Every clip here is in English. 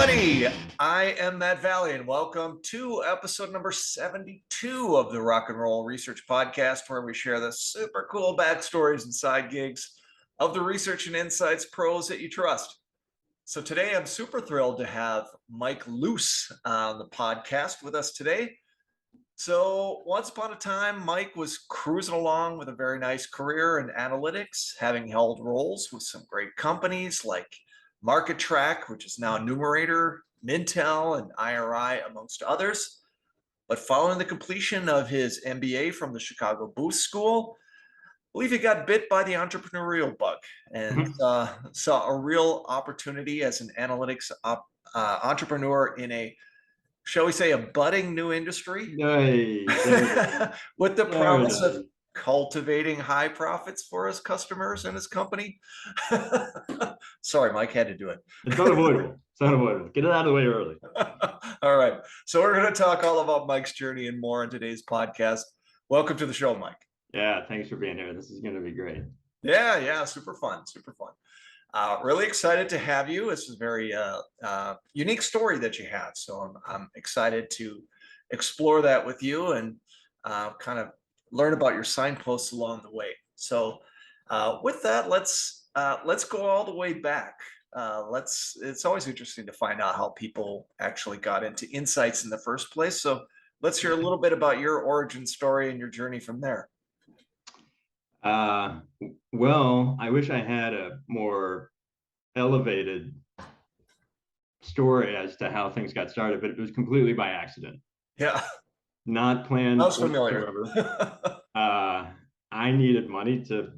everybody. I am Matt Valley, and welcome to episode number 72 of the Rock and Roll Research Podcast, where we share the super cool backstories and side gigs of the research and insights pros that you trust. So today I'm super thrilled to have Mike Luce on the podcast with us today. So once upon a time, Mike was cruising along with a very nice career in analytics, having held roles with some great companies like Market Track, which is now Numerator, Mintel, and IRI, amongst others. But following the completion of his MBA from the Chicago Booth School, I believe he got bit by the entrepreneurial bug and saw a real opportunity as an analytics entrepreneur in a, shall we say, a budding new industry with the promise of cultivating high profits for his customers and his company. Sorry, Mike, had to do it. It's unavoidable. It's unavoidable. Get it out of the way early. All right. So we're going to talk all about Mike's journey and more in today's podcast. Welcome to the show, Mike. Yeah, thanks for being here. This is going to be great. Yeah, super fun. Really excited to have you. This is a very unique story that you have. So I'm excited to explore that with you and kind of learn about your signposts along the way. So with that, let's go all the way back. It's always interesting to find out how people actually got into insights in the first place. So let's hear a little bit about your origin story and your journey from there. Well, I wish I had a more elevated story as to how things got started, but it was completely by accident. Yeah. Not planned. I was familiar. I needed money to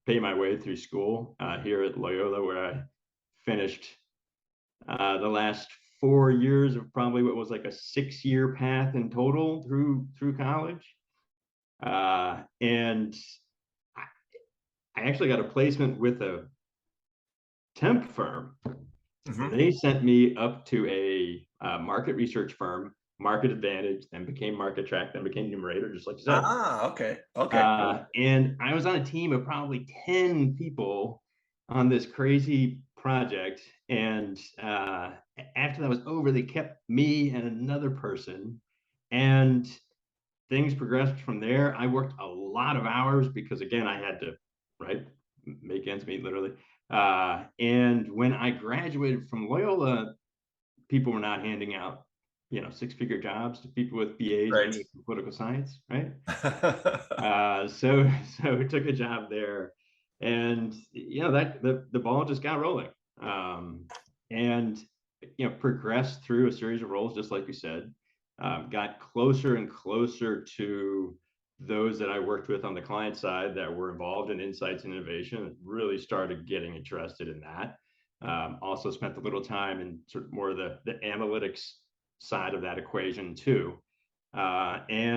pay my way through school here at Loyola, where I finished the last 4 years of probably what was like a 6-year path in total through college. And I actually got a placement with a temp firm. Mm-hmm. They sent me up to a market research firm, Market Advantage, then became Market Track, then became Numerator, just like you said. Okay. And I was on a team of probably 10 people on this crazy project. And after that was over, they kept me and another person. And things progressed from there. I worked a lot of hours because, again, I had to, make ends meet, literally. And when I graduated from Loyola, people were not handing out, 6-figure jobs to people with BAs in political science, right? So we took a job there, and that the ball just got rolling, and progressed through a series of roles, just like you said. Got closer and closer to those that I worked with on the client side that were involved in insights and innovation, and really started getting interested in that. Also spent a little time in sort of more of the analytics side of that equation too. Like I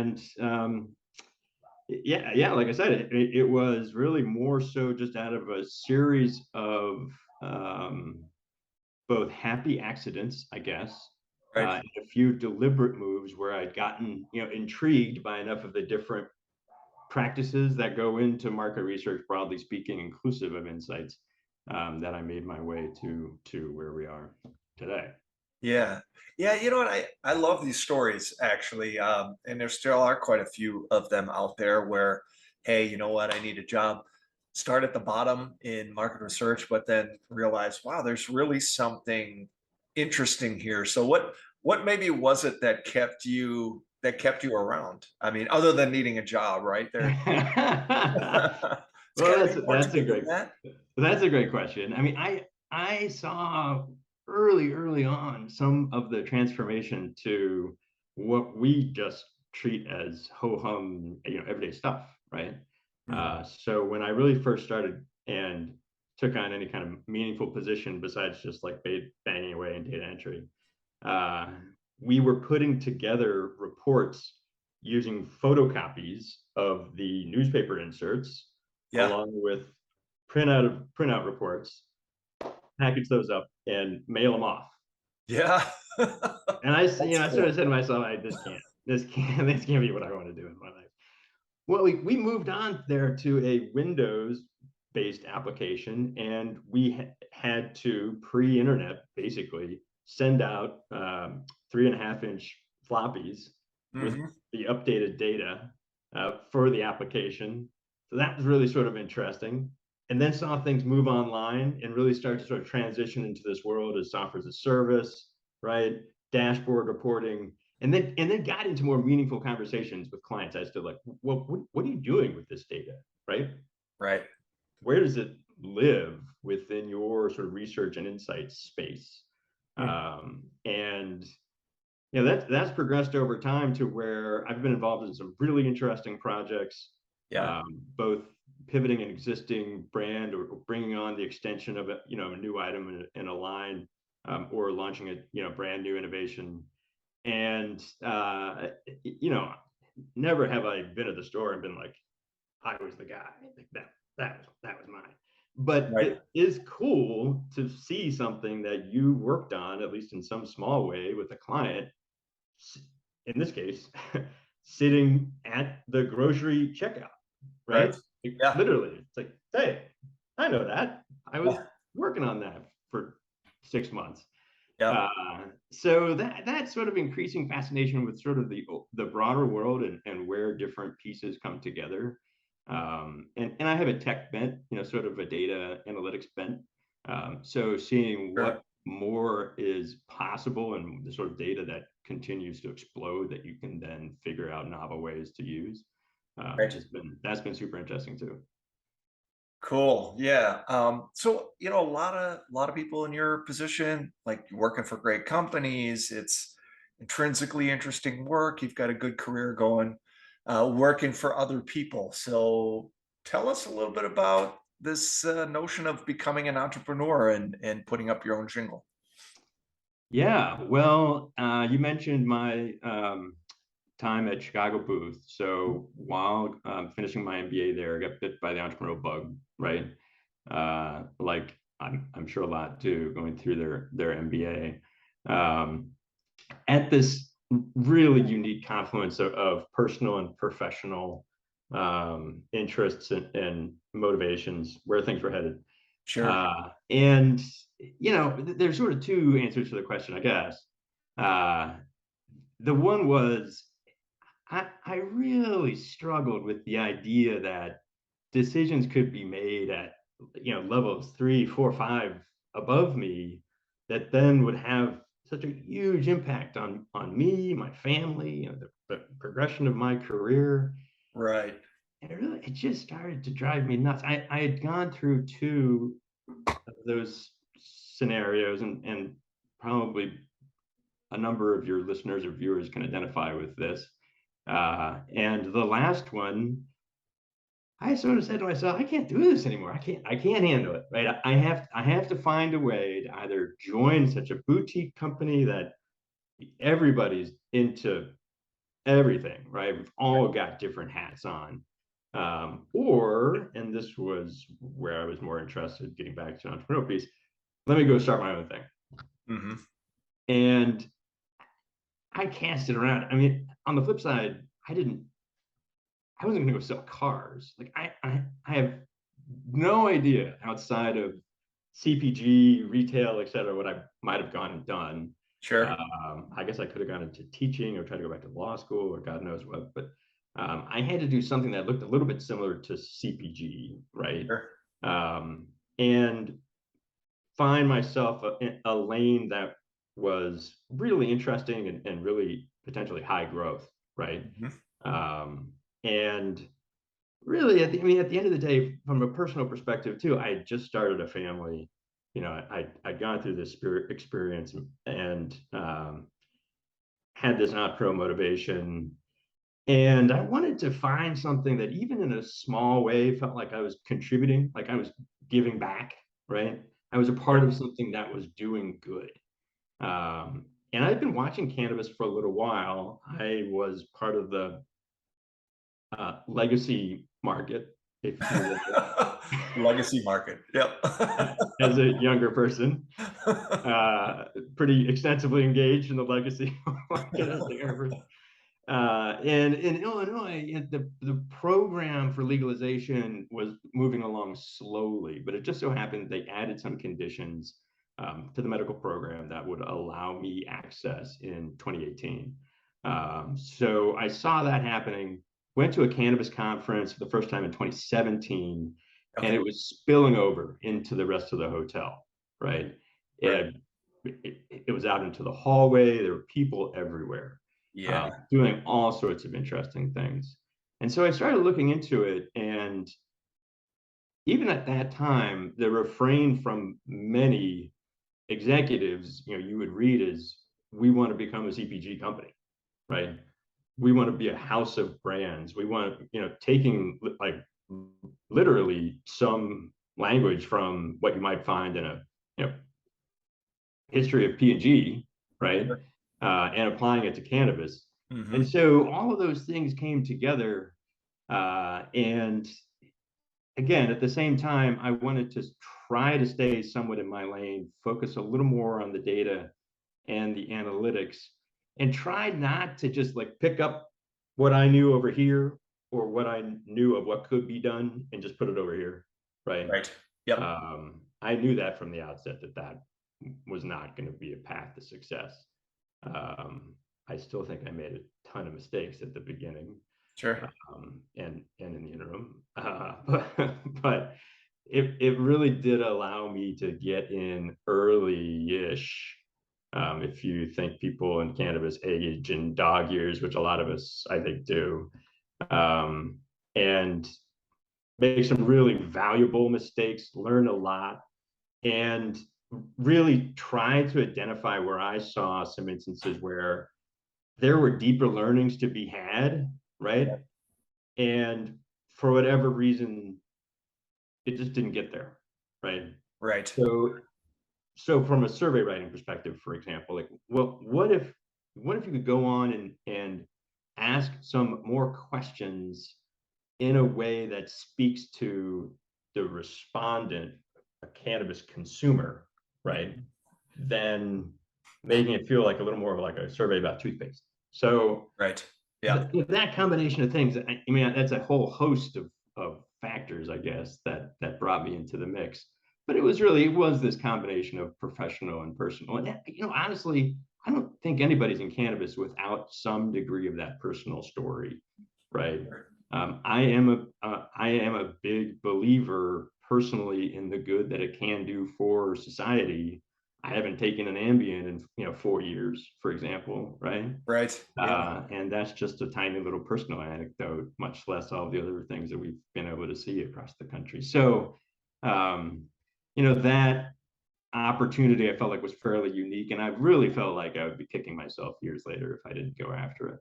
said, it was really more so just out of a series of both happy accidents, I guess, and a few deliberate moves where I'd gotten intrigued by enough of the different practices that go into market research, broadly speaking, inclusive of insights, that I made my way to where we are today. Yeah. You know what? I love these stories, actually. And there still are quite a few of them out there where, hey, you know what? I need a job. Start at the bottom in market research, but then realize, wow, there's really something interesting here. So what maybe was it that kept you around? I mean, other than needing a job, right? There. Well, that's a great question. I mean, I saw early on some of the transformation to what we just treat as ho-hum, everyday stuff, right? Mm-hmm. So when I really first started and took on any kind of meaningful position besides just like banging away in data entry, we were putting together reports using photocopies of the newspaper inserts, along with printout reports, package those up and mail them off. Yeah. And I sort of said to myself, this can't be what I want to do in my life. Well, we moved on there to a Windows-based application, and we had to pre-internet basically send out 3.5-inch floppies with Hmm. the updated data for the application. So that was really sort of interesting. And then saw things move online and really start to sort of transition into this world as software as a service, right? Dashboard reporting, and then got into more meaningful conversations with clients as to like, well, what are you doing with this data, right? Right. Where does it live within your sort of research and insights space? Mhm. And that's progressed over time to where I've been involved in some really interesting projects, Yeah. both pivoting an existing brand or bringing on the extension of a new item in a line, or launching a brand new innovation. And never have I been at the store and been like, I was the guy. Like that was mine. But Right. it is cool to see something that you worked on, at least in some small way, with a client, in this case, sitting at the grocery checkout, Right. right? Like, Yeah. literally, it's like, hey, I know that. I was Yeah. working on that for 6 months. Yeah. Uh, so that sort of increasing fascination with sort of the broader world and where different pieces come together. And I have a tech bent, sort of a data analytics bent. So seeing Sure. what more is possible and the sort of data that continues to explode that you can then figure out novel ways to use, Right. that's been super interesting too. Cool. Yeah. So a lot of people in your position, like working for great companies, it's intrinsically interesting work. You've got a good career going, working for other people. So tell us a little bit about this notion of becoming an entrepreneur and putting up your own shingle. Yeah, well, you mentioned my time at Chicago Booth. So while finishing my MBA there, I got bit by the entrepreneurial bug, right? Like I'm sure a lot too, going through their MBA. At this really unique confluence of personal and professional interests and motivations, where things were headed. Sure. And there's sort of two answers to the question, I guess. Uh, the one was I really struggled with the idea that decisions could be made at levels 3, 4, 5 above me that then would have such a huge impact on me, my family, the progression of my career. Right. And it just started to drive me nuts. I had gone through two of those scenarios, and probably a number of your listeners or viewers can identify with this. And the last one, I sort of said to myself, I can't do this anymore. I can't handle it. Right. I have to find a way to either join such a boutique company that everybody's into everything, right? We've all got different hats on. Or, and this was where I was more interested, getting back to the entrepreneurial piece, let me go start my own thing. Hmm. And I cast it around. I mean, on the flip side, I wasn't going to go sell cars. Like I have no idea outside of CPG, retail, et cetera, what I might have gone and done. Sure. I guess I could have gone into teaching or tried to go back to law school or God knows what, but I had to do something that looked a little bit similar to CPG, right? Sure. And find myself a lane that was really interesting and really potentially high growth, right? Hmm. And really, at the end of the day, from a personal perspective too, I had just started a family. I'd gone through this spirit experience and had this not pro motivation. And I wanted to find something that, even in a small way, felt like I was contributing, like I was giving back, right? I was a part of something that was doing good. And I've been watching cannabis for a little while. I was part of the legacy market, if you will, Legacy market. Yep. as a younger person, pretty extensively engaged in the legacy market as a younger person. And in Illinois, the program for legalization was moving along slowly, but it just so happened they added some conditions to the medical program that would allow me access in 2018. So I saw that happening, went to a cannabis conference for the first time in 2017, and Okay. it was spilling over into the rest of the hotel, right? Right. It was out into the hallway. There were people everywhere, Yeah. doing all sorts of interesting things. And so I started looking into it, and even at that time, the refrain from many executives, you would read is, we want to become a CPG company, right? We want to be a house of brands. We want, taking like literally some language from what you might find in a, history of P&G, right? Sure. And applying it to cannabis. Mm-hmm. And so all of those things came together. And again, at the same time, I wanted to try to stay somewhat in my lane, focus a little more on the data and the analytics, and try not to just like pick up what I knew over here or what I knew of what could be done and just put it over here, right? Right. Yep. I knew that from the outset that that was not going to be a path to success. I still think I made a ton of mistakes at the beginning, Sure. and in the interim, but it really did allow me to get in early-ish. If you think people in cannabis age in dog years, which a lot of us I think do, um, and make some really valuable mistakes, learn a lot, and really try to identify where I saw some instances where there were deeper learnings to be had, right? And for whatever reason, it just didn't get there, right? Right. So from a survey writing perspective, for example, like, well, what if you could go on and ask some more questions in a way that speaks to the respondent, a cannabis consumer, right? Then making it feel like a little more like a survey about toothpaste. So Right. Yeah. that combination of things, I mean, that's a whole host of factors, I guess, that brought me into the mix. But it was this combination of professional and personal. And honestly, I don't think anybody's in cannabis without some degree of that personal story, right? I am a big believer personally in the good that it can do for society. I haven't taken an Ambien in 4 years, for example, right? Right. Yeah. And that's just a tiny little personal anecdote, much less all the other things that we've been able to see across the country. So, um, that opportunity I felt like was fairly unique, and I really felt like I would be kicking myself years later if I didn't go after it.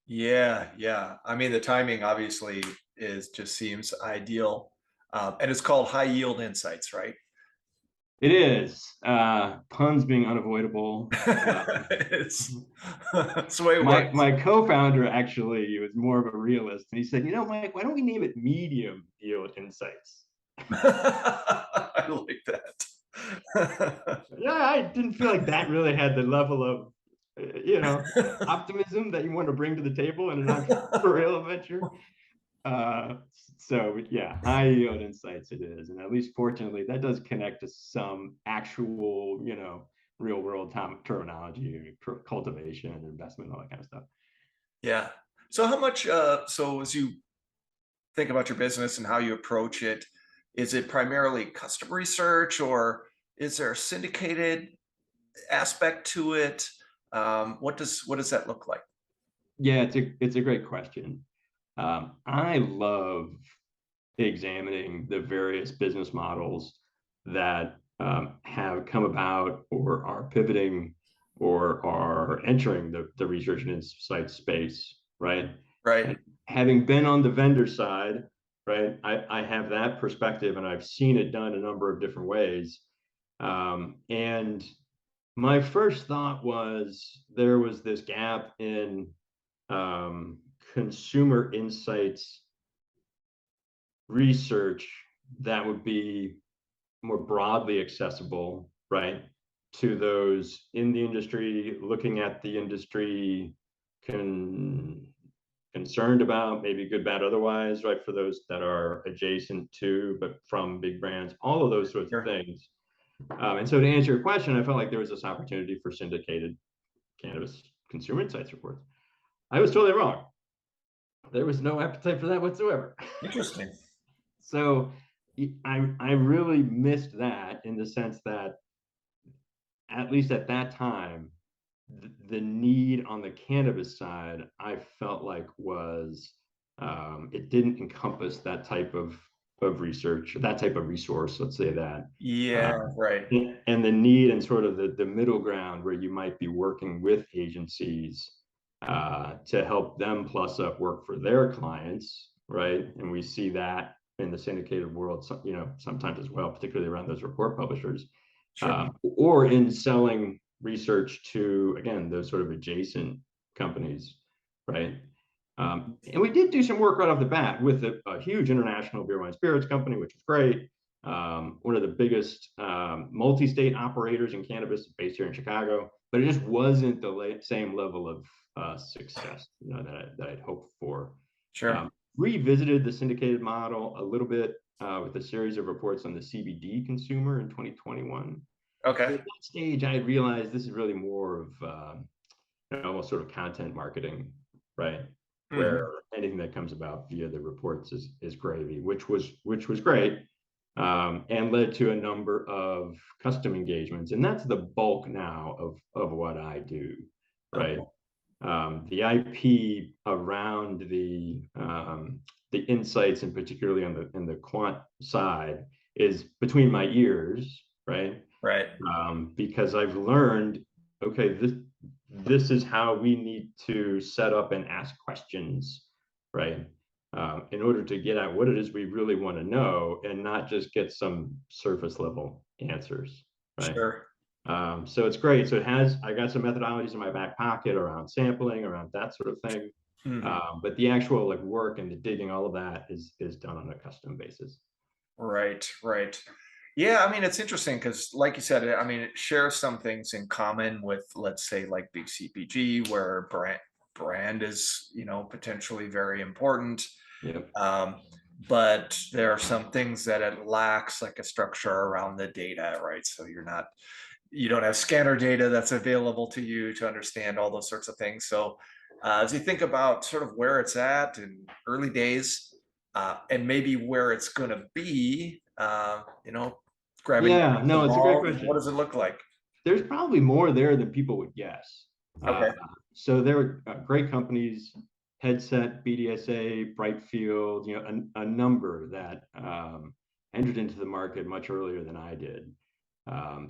Yeah. Yeah. I mean, the timing obviously is just seems ideal. And it's called High Yield Insights, right? It is, puns being unavoidable. It's, it's the way it My works. my co-founder actually was more of a realist, and he said, Mike, why don't we name it Medium Yield Insights? I like that. Yeah, I didn't feel like that really had the level of, optimism that you want to bring to the table in an entrepreneurial venture. Uh, so yeah, high yield insights it is, and at least fortunately, that does connect to some actual, real world terminology, cultivation, investment, all that kind of stuff. Yeah. So how much, so as you think about your business and how you approach it, is it primarily custom research or is there a syndicated aspect to it? What does that look like? Yeah, it's a great question. I love examining the various business models that have come about or are pivoting or are entering the research and insight space, right? Right. And having been on the vendor side, right, I have that perspective and I've seen it done a number of different ways. And my first thought was there was this gap in um, consumer insights research that would be more broadly accessible, right, to those in the industry, looking at the industry, con- concerned about, maybe good, bad, otherwise, right, for those that are adjacent to, but from big brands, all of those sorts of Sure. things. And so to answer your question, I felt like there was this opportunity for syndicated cannabis consumer insights reports. I was totally wrong. There was no appetite for that whatsoever. Interesting. So I really missed that in the sense that, at least at that time, the need on the cannabis side, I felt like was it didn't encompass that type of research, that type of resource, let's say that. Yeah, Um, right. and the need and sort of the middle ground where you might be working with agencies to help them plus up work for their clients, right? And we see that in the syndicated world, sometimes as well, particularly around those report publishers, Sure. or in selling research to, again, those sort of adjacent companies, right? And we did do some work right off the bat with a huge international beer, wine, spirits company, which was great. One of the biggest multi-state operators in cannabis based here in Chicago, but it just wasn't the same level of success that I'd hoped for. Sure. Revisited the syndicated model a little bit with a series of reports on the CBD consumer in 2021. But Okay. at that stage, I realized this is really more of almost sort of content marketing, right? Where Hmm. anything that comes about via the reports is gravy, which was great, and led to a number of custom engagements, and that's the bulk now of what I do, right? Okay. The IP around the insights, and particularly on the quant side, is between my ears, right? Right. Because I've learned, okay, this is how we need to set up and ask questions, right? In order to get at what it is we really want to know, and not just get some surface level answers, right? Sure. So it's great. So I got some methodologies in my back pocket around sampling, around that sort of thing. Hmm. But the actual like work and the digging, all of that is done on a custom basis. Right. Right. Yeah, I mean, it's interesting because, like you said, I mean, it shares some things in common with, let's say, like big CPG, where brand is, potentially very important. Yep. Um, but there are some things that it lacks, like a structure around the data, right? So you don't have scanner data that's available to you to understand all those sorts of things. So as you think about sort of where it's at in early days, and maybe where it's going to be, grabbing Yeah, the no, it's a great ball, what question. does it look like? There's probably more there than people would guess. Uh, Okay. so there were great companies, Headset, BDSA, Brightfield, a number that entered into the market much earlier than I did.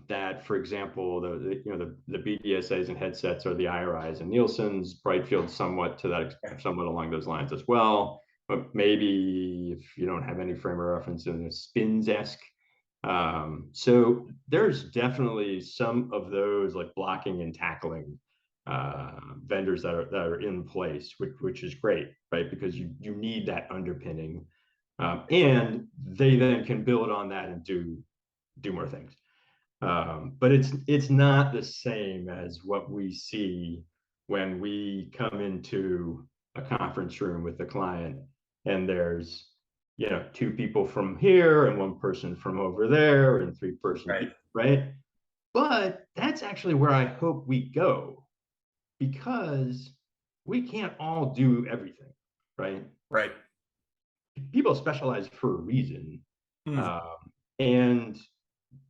That, for example, the BDSAs and headsets are the IRIs and Nielsen's, Brightfield somewhat somewhat along those lines as well. But maybe if you don't have any frame of reference in a spins-esque. So there's definitely some of those like blocking and tackling vendors that are in place, which is great, right? Because you need that underpinning, and they then can build on that and do more things. But it's not the same as what we see when we come into a conference room with the client, and there's two people from here and one person from over there and three person Right. here, right? But that's actually where I hope we go, because we can't all do everything, right? Right. People specialize for a reason, Hmm. um, and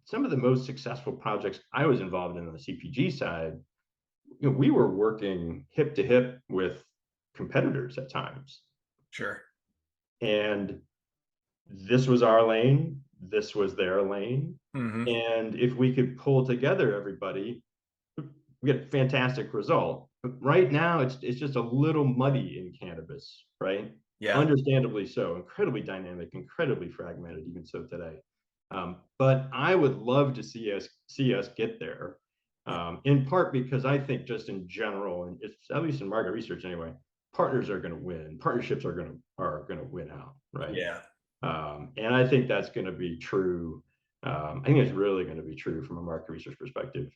some of the most successful projects I was involved in on the CPG side, we were working hip to hip with competitors at times. Sure. And this was our lane, this was their lane. Hmm. And if we could pull together everybody, we get a fantastic result. But right now, it's just a little muddy in cannabis, right? Yeah. Understandably so, incredibly dynamic, incredibly fragmented, even so today. But I would love to see us get there, in part because I think just in general, and it's at least in market research anyway, partners are going to win. Partnerships are going to win out, right? Yeah. And I think that's going to be true. I think it's really going to be true from a market research perspective,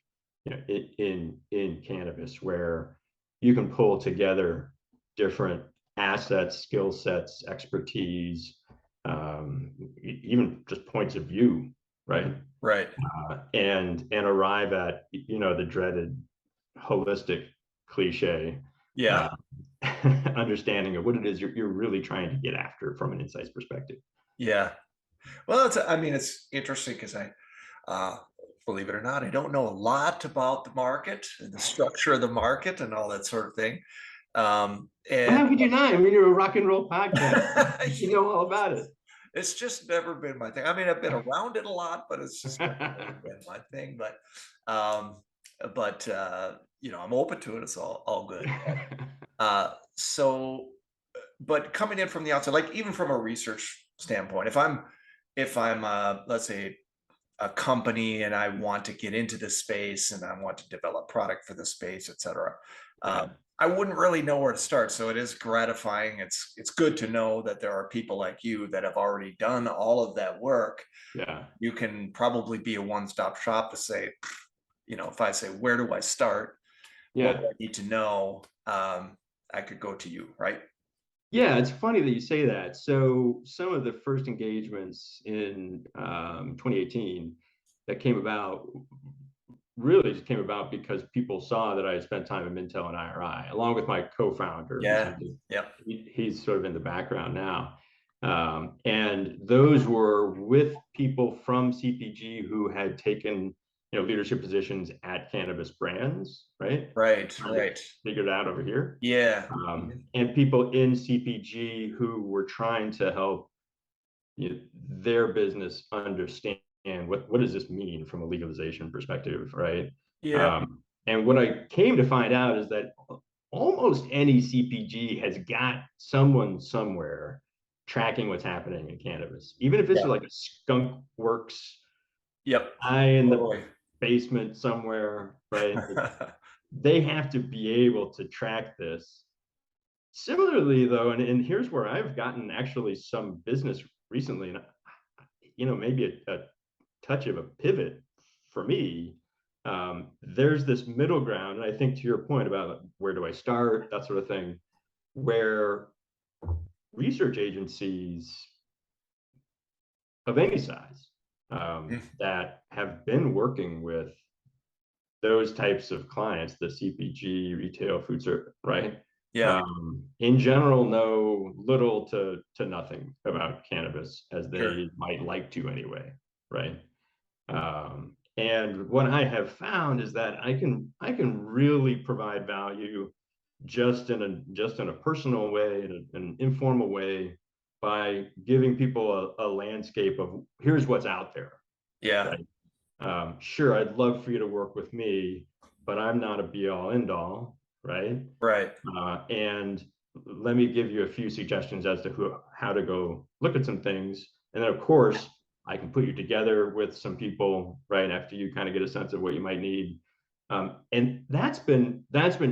in cannabis, where you can pull together different assets, skill sets, expertise, even just points of view, right? Right. And arrive at, the dreaded holistic cliche Yeah. uh, understanding of what it is you're really trying to get after from an insights perspective. Yeah. Well, I mean, it's interesting because uh, believe it or not, I don't know a lot about the market and the structure of the market and all that sort of thing. Well, And how could you not? I mean, you're a rock and roll podcast. You know all about it. it's just never been my thing. I mean, I've been around it a lot, but it's just never really been my thing. Um, but I'm open to it. It's all good. So, but coming in from the outside, like even from a research standpoint, if I'm let's say a company and I want to get into this space and I want to develop product for the space, et cetera. Yeah. I wouldn't really know where to start. So it is gratifying. It's good to know that there are people like you that have already done all of that work. Yeah. You can probably be a one-stop shop to say, if I say, where do I start? What Yeah. do I need to know? I could go to you, right? Yeah, it's funny that you say that. So some of the first engagements in 2018 that came about really just came about because people saw that I had spent time at Mintel and IRI, along with my co-founder, Yeah. Yep. he's sort of in the background now. And those were with people from CPG who had taken leadership positions at cannabis brands, right? Right. Trying to Right. figure it out over here. Yeah. Mhm. And people in CPG who were trying to help their business understand what does this mean from a legalization perspective, right? Yeah. And what I came to find out is that almost any CPG has got someone somewhere tracking what's happening in cannabis, even if it's Yeah. like a skunk works Yep. eye in the Totally. basement somewhere, right? They have to be able to track this. Similarly, though, and here's where I've gotten actually some business recently, and maybe a touch of a pivot for me. There's this middle ground, and I think to your point about where do I start, that sort of thing, where research agencies of any size that have been working with those types of clients, the CPG, retail, food service, right? Yeah. In general, know little to nothing about cannabis, as Sure. they might like to anyway, right? And what I have found is that I can really provide value just in a personal way, in an informal way, by giving people a landscape of here's what's out there, Yeah. right? Sure, I'd love for you to work with me, but I'm not a be all end all, right? Right. And let me give you a few suggestions as to how to go look at some things. And then, of course, I can put you together with some people right after you kind of get a sense of what you might need. And that's been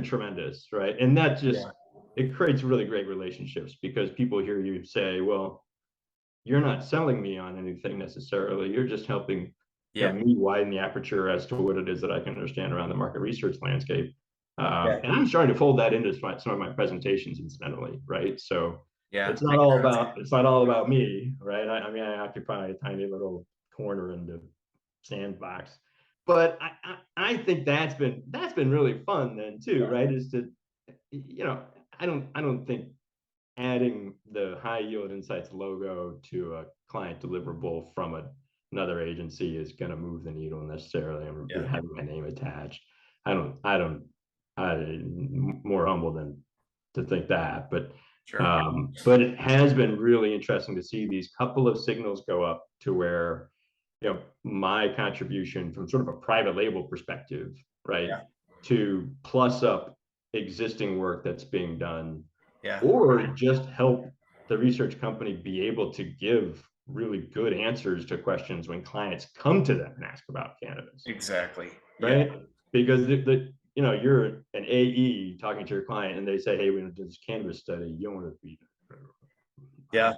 tremendous, right? And that just Yeah. it creates really great relationships because people hear you say, well, you're not selling me on anything necessarily. You're just helping Yeah. me widen the aperture as to what it is that I can understand around the market research landscape. Yeah. And I'm starting to fold that into some of my presentations, incidentally, right? So Yeah. it's not all about me, right? I mean, I occupy a tiny little corner in the sandbox, but I think that's been really fun then too, right? Is to I don't think adding the high yield insights logo to a client deliverable from another agency is going to move the needle necessarily. I'm Yeah. having my name attached. I'm more humble than to think that, Sure. but it has been really interesting to see these couple of signals go up to where my contribution from sort of a private label perspective, right, Yeah. to plus up existing work that's being done, Yeah. or just help the research company be able to give really good answers to questions when clients come to them and ask about cannabis, Exactly. Yeah. right? Because you're an AE talking to your client and they say, hey, we're going to do this cannabis study. You don't want to be. Yeah.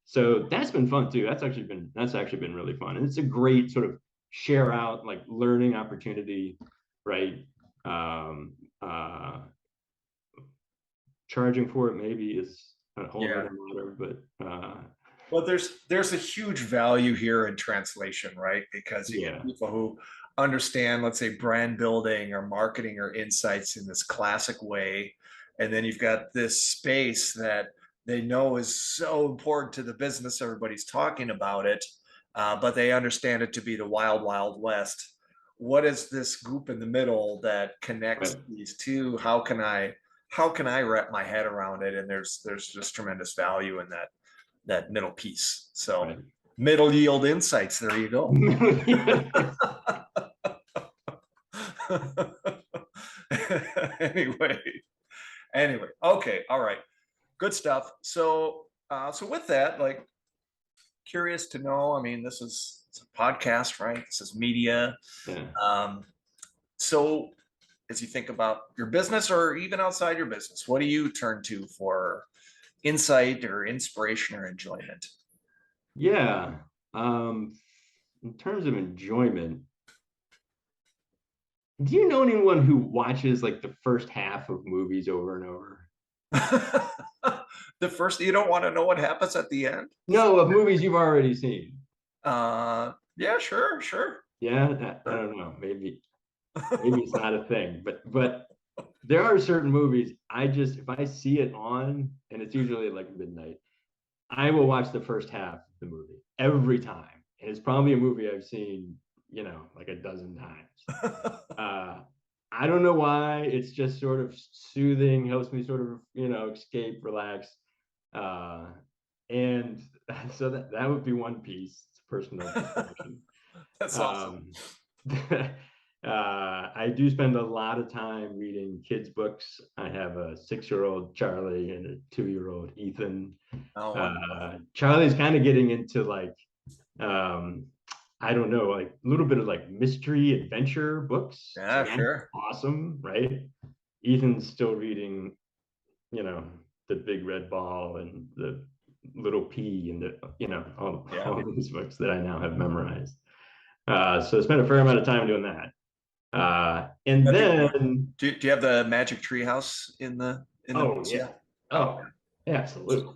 So that's been fun too. That's actually been really fun. And it's a great sort of share out, like, learning opportunity, right? Um, uh, Charging for it maybe is a whole Yeah. nother matter, but Well, there's a huge value here in translation, right? Because you get Yeah, people who understand, let's say, brand building or marketing or insights in this classic way, and then you've got this space that they know is so important to the business. Everybody's talking about it, but they understand it to be the wild, wild west. What is this group in the middle that connects right, these two? How can I wrap my head around it? And there's just tremendous value in that middle piece. So right. middle yield insights. There you go. anyway, anyway, okay, all right, good stuff. So with that, like, curious to know. I mean, this is it's a podcast, right? This is media. Yeah. Um, so as you think about your business or even outside your business, what do you turn to for insight or inspiration or enjoyment? Yeah. Um, in terms of enjoyment, do you know anyone who watches like the first half of movies over and over? The first, you don't want to know what happens at the end. No, of movies you've already seen. Yeah, sure, sure, Yeah, I sure. don't know. Maybe it's not a thing, but there are certain movies I just if I see it on and it's usually like midnight, I will watch the first half of the movie every time. And it's probably a movie I've seen, like a dozen times. Uh, I don't know why. It's just sort of soothing, helps me sort of, escape, relax. Uh, and so that would be one piece. It's personal distraction. That's awesome. Um, I do spend a lot of time reading kids' books. I have a 6-year-old Charlie and a 2-year-old Ethan. Oh, wonderful. Charlie's kind of getting into like, um, I don't know, like a little bit of like mystery adventure books. So Yeah, that's sure. awesome, right? Ethan's still reading, you know, the Big Red Ball and the Little P and Yeah. all these books that I now have memorized. So I spent a fair amount of time doing that. And Have you, then, do you have the Magic Treehouse in the oh mix yeah, yet? Oh, oh, absolutely.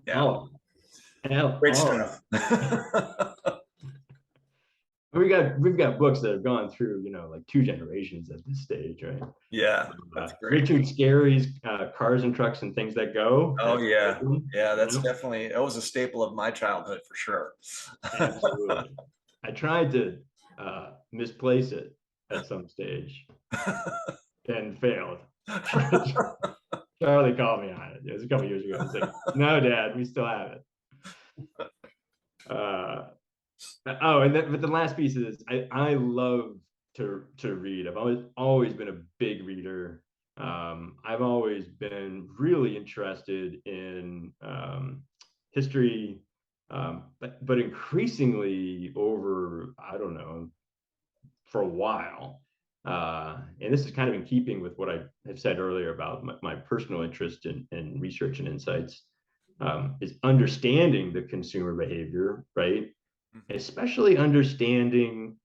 yeah. Oh, hell, Great oh, stuff. we've got books that have gone through, like 2 generations at this stage, right? Yeah, that's great. Richard Scarry's Cars and Trucks and Things That Go. Oh, That's a yeah. good one, Yeah, that's definitely, that was a staple of my childhood for sure. absolutely. I tried to misplace it at some stage and failed. Charlie called me on it. It was a couple years ago. He's like, "No, Dad, we still have it." Uh, but the last piece is I love to read. I've always been a big reader. I've always been really interested in history, but increasingly over I don't know for a while. And this is kind of in keeping with what I have said earlier about my personal interest in research and insights, is understanding the consumer behavior, right? Especially understanding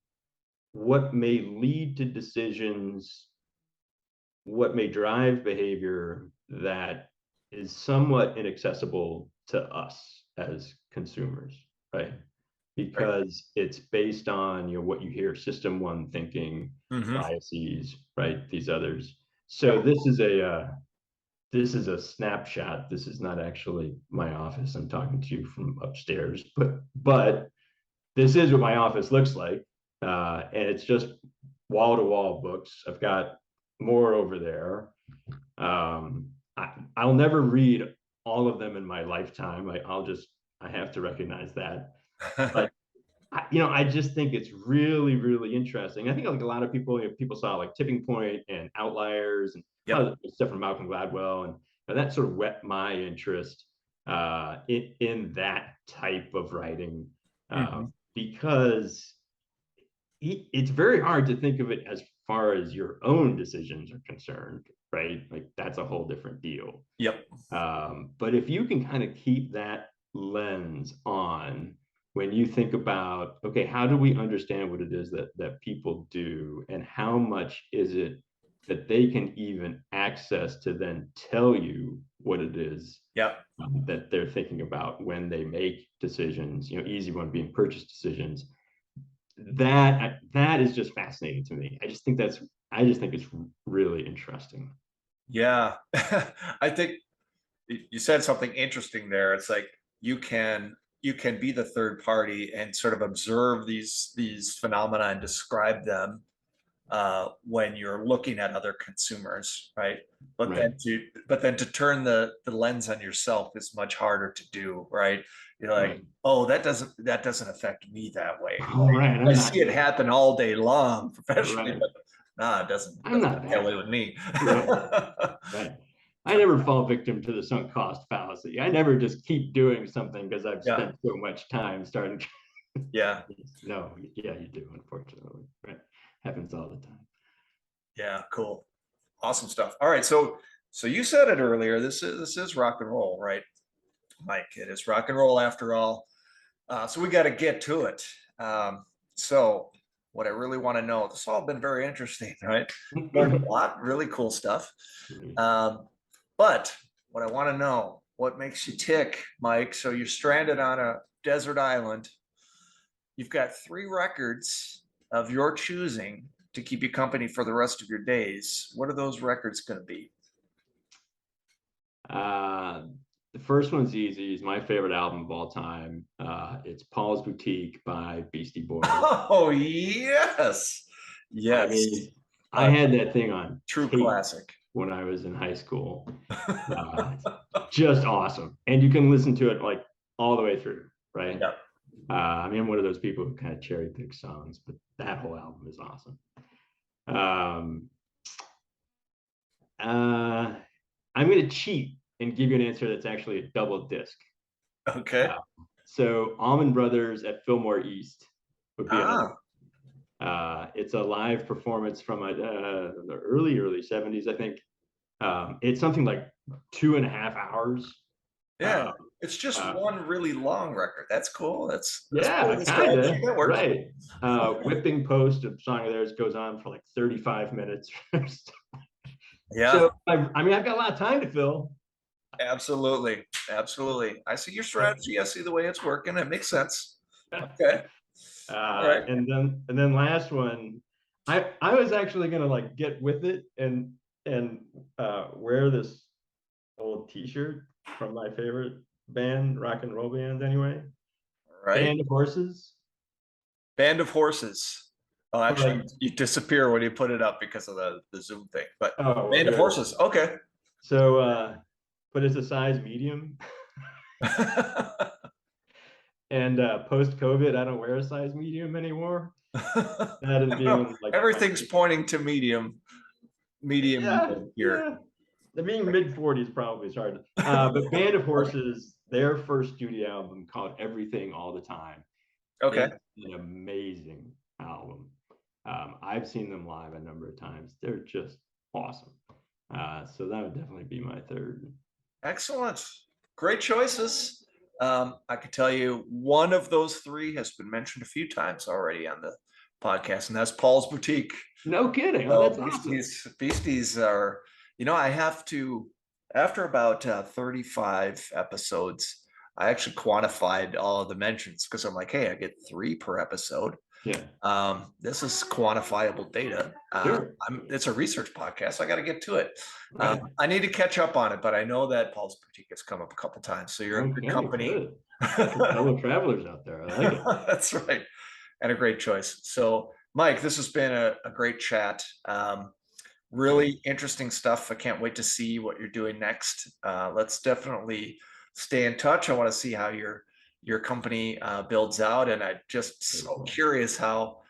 what may lead to decisions, what may drive behavior that is somewhat inaccessible to us as consumers, right? Right. Because it's based on what you hear system one thinking, Hmm. biases, right? These others. So Yep. this is a snapshot. This is not actually my office. I'm talking to you from upstairs, but this is what my office looks like, and it's just wall to wall books. I've got more over there. I'll never read all of them in my lifetime. I have to recognize that, but I just think it's really, really interesting. I think like a lot of people, people saw like Tipping Point and Outliers and Yep. stuff from Malcolm Gladwell, and that sort of whet my interest in that type of writing, Hmm. because it's very hard to think of it as far as your own decisions are concerned, right? Like that's a whole different deal. Yep. But if you can kind of keep that lens on when you think about, okay, how do we understand what it is that people do, and how much is it that they can even access to then tell you what it is that they're thinking about when they make decisions, easy one being purchase decisions. That is just fascinating to me. I just think it's really interesting. Yeah. I think you said something interesting there. It's like you can be the third party and sort of observe these phenomena and describe them when you're looking at other consumers, right? But Right. then to turn the lens on yourself is much harder to do, right? You're like, Right. oh, that doesn't affect me that way. Oh, right. I see it happen all day long professionally, Right. but nah, it doesn't I'm not that way that. with me. Right. Right. I never fall victim to the sunk cost fallacy. I never just keep doing something because I've spent so much time starting. Yeah. No, yeah, you do, unfortunately. Right. Happens all the time. Yeah, cool. Awesome stuff. All right. So you said it earlier. This is rock and roll, right? Mike, it is rock and roll after all. So we got to get to it. So what I really want to know, this has all been very interesting, right? Learned a lot, really cool stuff. But what I want to know, what makes you tick, Mike? So you're stranded on a desert island. You've got 3 records of your choosing to keep you company for the rest of your days. What are those records going to be? The first one's easy. It's my favorite album of all time. It's Paul's Boutique by Beastie Boys. Oh, yes. Yes. I mean, I had that thing on true tape classic when I was in high school. Just awesome. And you can listen to it like all the way through, right? Yeah. I mean, I'm one of those people who kind of cherry pick songs, but that whole album is awesome. I'm going to cheat and give you an answer that's actually a double disc. Okay. So Allman Brothers at Fillmore East would be another. It's a live performance from the early 70s, I think. It's something like 2.5 hours. Yeah, it's just one really long record. That's cool. That's yeah, kind of right. Whipping Post, a song of theirs, goes on for like 35 minutes. Yeah. So I mean, I've got a lot of time to fill. Absolutely. I see your strategy. I see the way it's working. It makes sense. Okay. Right. And then last one, I was actually gonna like get with it and wear this old T-shirt from my favorite band, rock and roll band, anyway. Right. Band of Horses. Band of Horses. Oh, actually, you disappear when you put it up because of the Zoom thing. But Band of Horses. Okay. So, but it's a size medium. And post-COVID, I don't wear a size medium anymore. Everything's pointing to medium. Yeah, here. I mean, mid-40s probably is hard. But Band of Horses, their first studio album called Everything All the Time. Okay. It's an amazing album. I've seen them live a number of times. They're just awesome. So that would definitely be my third. Excellent. Great choices. I can tell you one of those 3 has been mentioned a few times already on the podcast, and that's Paul's Boutique. No kidding. Oh, that's Beasties, awesome. Beasties are, I have to, after about 35 episodes, I actually quantified all of the mentions because I'm like, hey, I get 3 per episode. Yeah. This is quantifiable data. Sure. It's a research podcast. I got to get to it. Right. I need to catch up on it, but I know that Paul's Boutique has come up a couple times. So you're in good company. Fellow travelers out there. I like it. That's right. And a great choice. So, Mike, this has been a great chat. Really interesting stuff. I can't wait to see what you're doing next. Let's definitely stay in touch. I want to see how your company builds out, and I'm just so curious how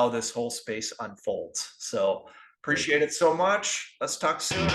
this whole space unfolds. So appreciate it so much. Let's talk soon.